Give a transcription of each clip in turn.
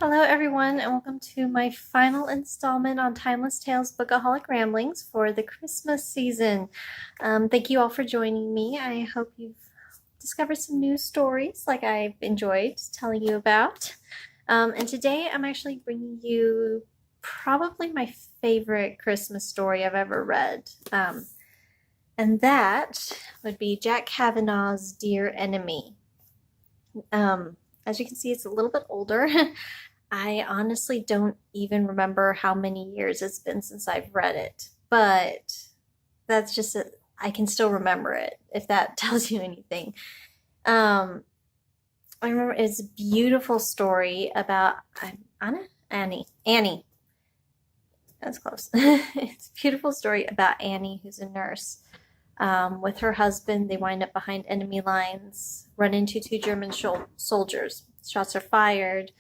Hello, everyone, and welcome to my final installment on Timeless Tales Bookaholic Ramblings for the Christmas season. Thank you all for joining me. I hope you've discovered some new stories like I've enjoyed telling you about. And today I'm actually bringing you probably my favorite Christmas story I've ever read. And that would be Jack Cavanaugh's Dear Enemy. As you can see, it's a little bit older. I honestly don't even remember how many years it's been since I've read it, but that's just I can still remember it, if that tells you anything. I remember it's a beautiful story about Annie. That's close. It's a beautiful story about Annie, who's a nurse. With her husband, they wind up behind enemy lines, run into two German soldiers. Shots are fired,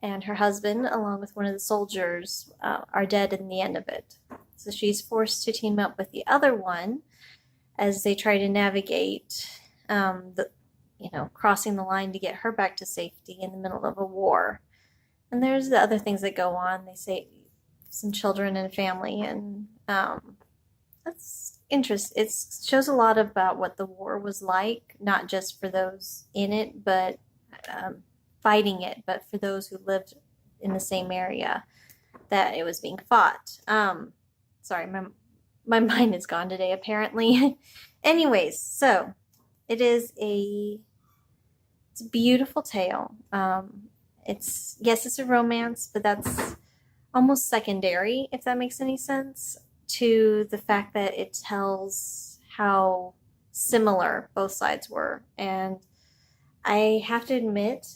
and her husband, along with one of the soldiers, are dead in the end of it. So she's forced to team up with the other one as they try to navigate crossing the line to get her back to safety in the middle of a war. And there's the other things that go on. They say some children and family, and that's interesting. It shows a lot about what the war was like, not just for those in it, but fighting it, but for those who lived in the same area that it was being fought. Sorry, my mind is gone today, apparently. Anyways, so it's a beautiful tale. It's a romance, but that's almost secondary, if that makes any sense, to the fact that it tells how similar both sides were. And I have to admit,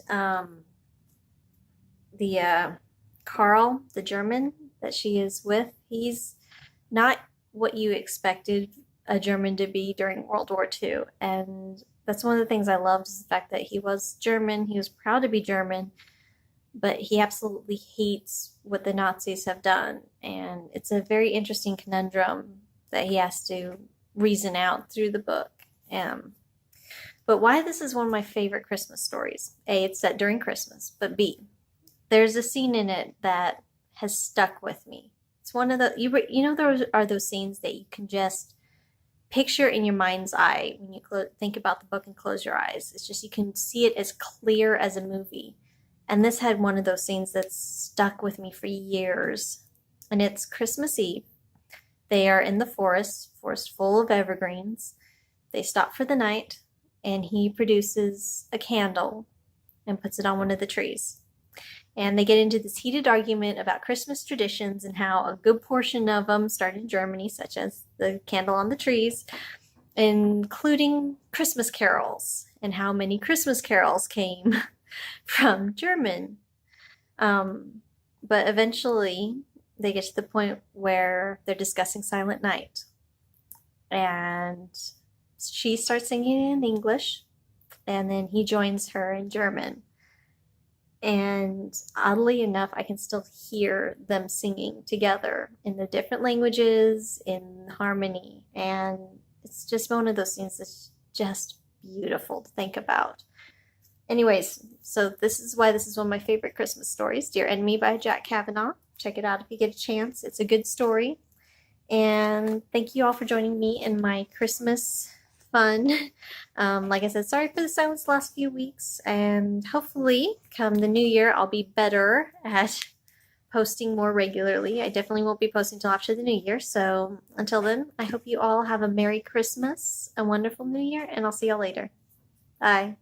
Carl, the German that she is with, he's not what you expected a German to be during World War II. And that's one of the things I loved, is the fact that he was German. He was proud to be German, but he absolutely hates what the Nazis have done. And it's a very interesting conundrum that he has to reason out through the book. But why this is one of my favorite Christmas stories. A, it's set during Christmas, but B, there's a scene in it that has stuck with me. It's one of the, there are those scenes that you can just picture in your mind's eye when you think about the book and close your eyes. It's just, you can see it as clear as a movie. And this had one of those scenes that stuck with me for years. And it's Christmas Eve. They are in the forest full of evergreens. They stop for the night, and he produces a candle and puts it on one of the trees. And they get into this heated argument about Christmas traditions and how a good portion of them start in Germany, such as the candle on the trees, including Christmas carols, and how many Christmas carols came from German. But eventually they get to the point where they're discussing Silent Night. And she starts singing in English, and then he joins her in German. And oddly enough, I can still hear them singing together in the different languages, in harmony. And it's just one of those scenes that's just beautiful to think about. Anyways, so this is why this is one of my favorite Christmas stories, Dear Enemy by Jack Cavanaugh. Check it out if you get a chance. It's a good story. And thank you all for joining me in my Christmas fun. Like I said, sorry for the silence the last few weeks, and hopefully come the new year I'll be better at posting more regularly. I definitely won't be posting till after the new year, so until then, I hope you all have a Merry Christmas, a wonderful New Year, and I'll see y'all later. Bye.